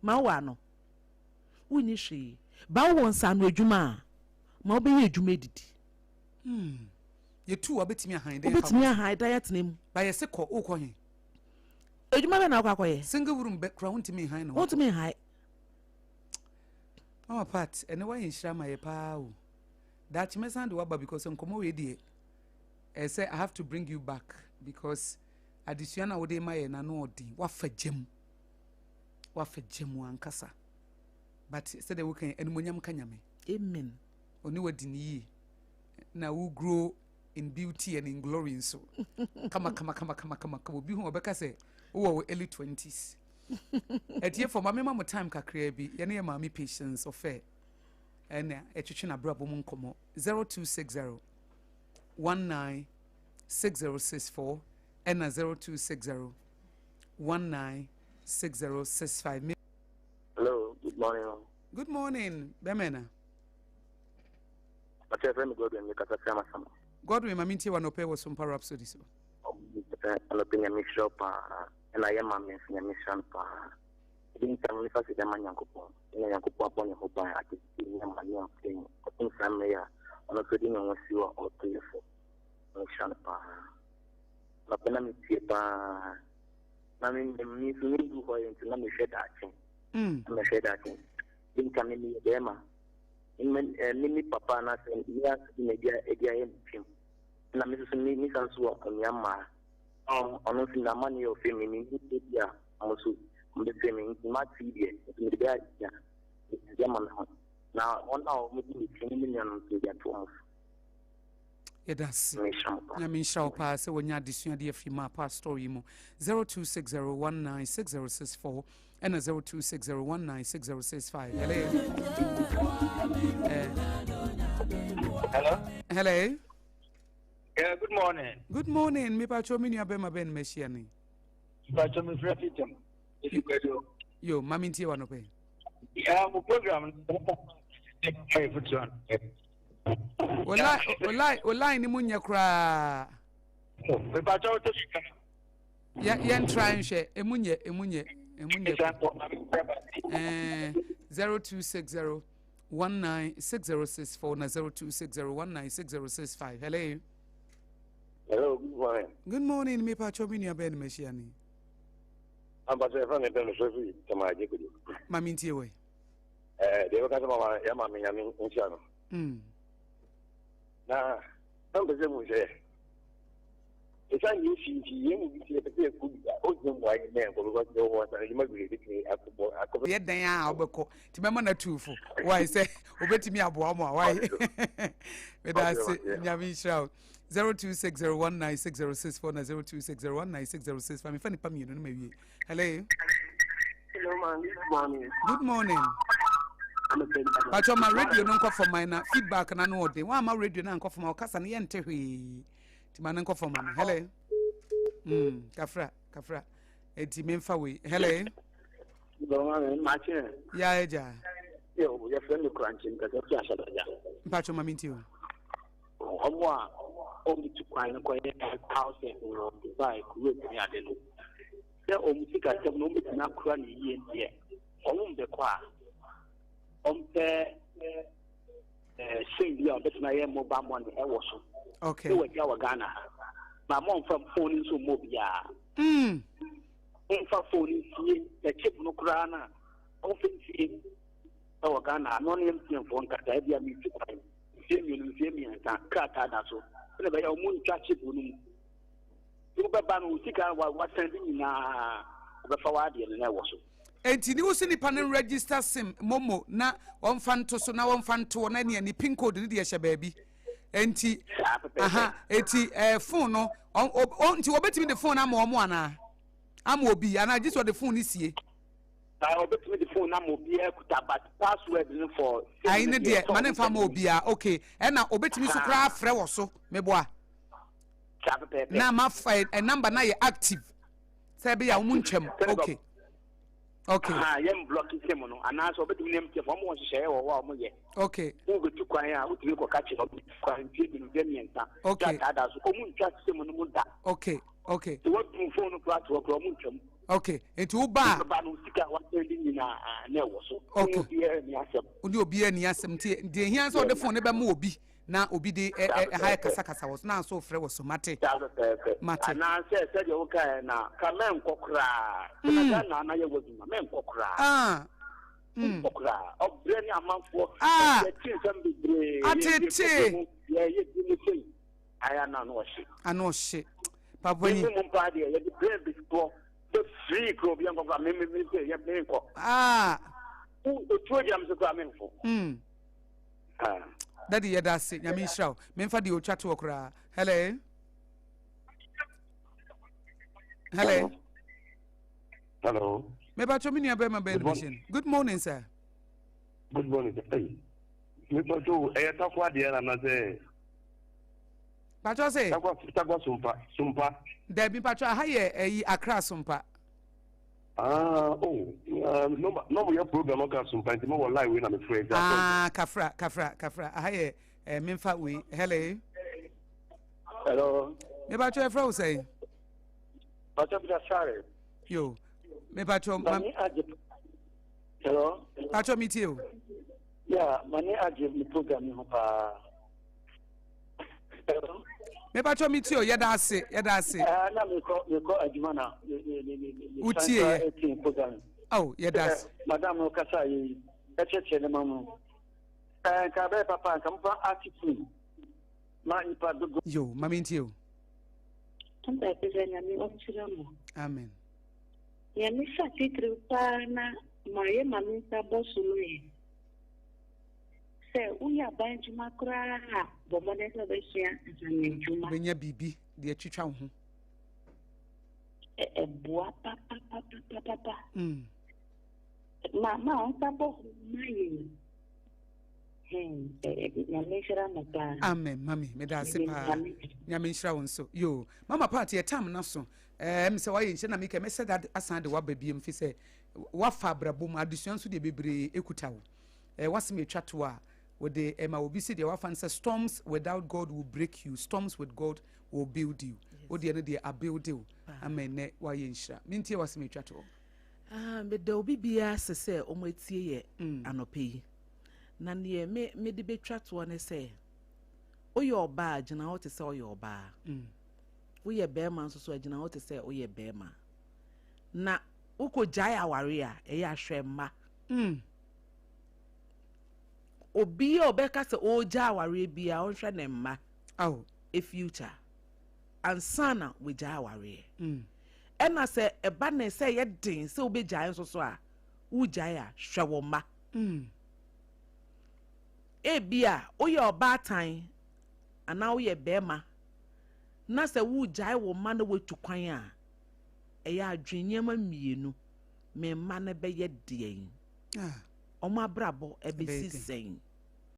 ma wa no woni hwe ba wo nsa no adwuma ma obeye adwuma didi ye tu obetimi ahan den obetimi ahan diet nem ba ye se ko ukwohin adwuma be na akwakoye single room background untimi han no untimi han oh part ene wa yinhira ma ye pa o that me sand wa ba because nkomo we die say I have to bring you back because addition wo dey ma ye na no odi wa fagem ankasa but say the we can enmonyam kanyame amen oni wadi ni na we grow in beauty and in glory so kama obi hu obeka say wo early 20s etie for mama time kakra bi ye na mama patience of fair and etwetwe na brabo mu nkomo 0260 196064 and 0260 196065. Hello, good morning. Good morning, Bemena. My friend Godwin, you can say my Godwin, my minty one ope was Sompa Rhapsody so. I'm opinion mix up and I am a mission pa. Didn't tell me first the man yankupo. In yankupo upon your hope I can see him and you playing. I think family are not reading on what you are all clear for. Mission pa. But when I'm here pa. I mean, the means we do for you to let me share that thing. I'm a share that thing. Didn't come in the demo. In many papa and I said, yes, in a dear him. And I'm missing me and so on Yama. On the money of him in India, also on the same in my TV, in the bed. It's German. Now, 1 hour, maybe 10 million to get 12. Yes, I mean, shall pass when you addition the FIMA past story mo 0260196064 and 0260196065. Hello. Hello. Yeah, good morning. Good morning. Me pa chomi ni abema ben meshiani. Pa chomi frefitum. If you could do. Yo, mami ntie wanope. Yeah, my program. Olai ni munya kra. Me pa chomi to shika. Yen try nhwe emunye 0260 196064 na 0260196065. Hello. Hello, good morning. Good morning, me pa chomi ni aben meshiani. Amba se fa ne tano sofi tamaje kudu. Mami ntie we. De waka sama ya mami nyami nchano. Na amba se mu je. Esa ni fi yemu bi se pe ku bi o je mo ayi me ko ko je wo ta yi ma bi bi akobo ye dan a obeko ti me na tufu why say obetimi aboa mo why me da say nyami shroud 0260196064 na 0260196065 me fa ni pa mi no ma wie. Hello. Hello man, good morning. Good morning. But on my radio no nko for my na feedback na no ode wa ma radio na nko for my kasa na ye nte hwe ti ma nko for man. Hello. Kafra eti me mfa we. Hello. Good morning, Martin. Ya eja. Yo, your friend the crunching ka ka sha ja. Mpacho ma minti o. Omwa omi tu kwan ko ye house no Dubai ku we ni ade no. Se omi sika tem no omi na kura ni ye ntie. Omo mbe kwa. Ompe sing dia betina ye mobile money e wo so. Okay. E we ja wa Ghana. Ma mo from phone so mobile. Fa phone sie the chip no kura na. O finti e wa Ghana no ne mtien phone kata e bia mi tu kwan. Sie ta kata da so. Le ba ya mu ntwa chip no mu. Tu ba ba no sika wa sending na ba fa wa de na e wo so. Enti ni usi ni panen register sim momo na wonfanto so na wonfanto na ne pin code ni de hye baabi enti eti phone no onti obetimi de phone ama omo ana ama obi ana just the phone ni sie na obetimi de phone ama obi e kuta but password ni for ai ne de manen fa ma obi a okay e na obetimi so kra afre wo so meboa na ma fa number na ye active say be ya omuntwem okay. Okay. Yem block him no. Ana so betimi nem tie fo mo hye wo wa mo ye. Okay. Wo go tu kwan a wo timi ko ka che no kwan tie bi no dem yenta. Okay. Da so ko mu ntwa se mo no mu da. Okay. So what do phone no plat wo ko mu ntwam. Okay, enti wo ba ba no sika wa tell ni na na wo so. Okay. Ni asem. Odi obi ani asem tie de hia so de phone ne be ma obi na obi de ha kasa wo na so frɛ wo so mate. Mate. Na say de wo kai na ka men kokra. Na na ye wo duma men kokra. Kokra. Obre ni amanfo. Ye tin sam bebre. Atete. Ye dimi sei. Aya na no hye. Ano hye. Baboni. Ni mo pa de ye de bread before. The free club young of me say me ko. Who told you I'm so coming for? Daddy ya das nyame nhyira me mfa de otwa to okra. Hello. Hello. Me ba cho me nua be ma be mission. Good morning sir. Good morning. Hey. Me ba to takwa de na say. Ba cho say. Takwa Sompa. There be patro ha ye Accra Sompa. No your program on Sompa nti mo live we na me free example. Kafra. Ha ye memfa we. Hello. Me patro e fra say. Patro bi sorry. Yo. Me patro Hello. Patro meet you. Yeah, mani aje mi program ni ho pa. Hello. Me patro meet you yada ase. Na me ko adwuma na utie. Oh, yada ase. Madam no kasa yi. Echeche ne mamu. Ka be papa ka mfa attitude. Ma ipa dogo. Yo, mami ntio. Tamba pezanya mi ochiramo. Amen. Ya mi sa titru pa na maye mami sa bosulu. Se uya banjuma kura bomone so besia njuma. Benya bibi de atwitwa ho. Boa papa. Mama on tabo maye. Amen, mami. Me da se pa. Nyame nhyira won so. Yo, mama party e tam na so. Se wa ye nhyɛ na me ke me said that asan de wa babiem fi se wa fa brabom adusuan so de bebre ekuta wo. Wase me twa to a with the obi se de wa fan say storms without God will break you, storms with God will build you. O de no de abuild you. Amen ne wa ye nhyira. Me ntie wase me twa to. Me da obi bia se o matie ye anope. Na ne me de betwa to ne se oye oba agina o te se oye oba woye bema nso so agina o te se oye bema na uko jai aware a e ya hwemma obi obeka se o jai aware bia o hwe ne mma a future ansana we jai aware ena se eba ne se ye den se obe jai nso so a wo jai a hwe wo mma ebia oye obatan ana oye bema na se wu jai wo ma na wetu kwan a eya adwenyema mienu me ma na be ye den omo abrabo ebesi sen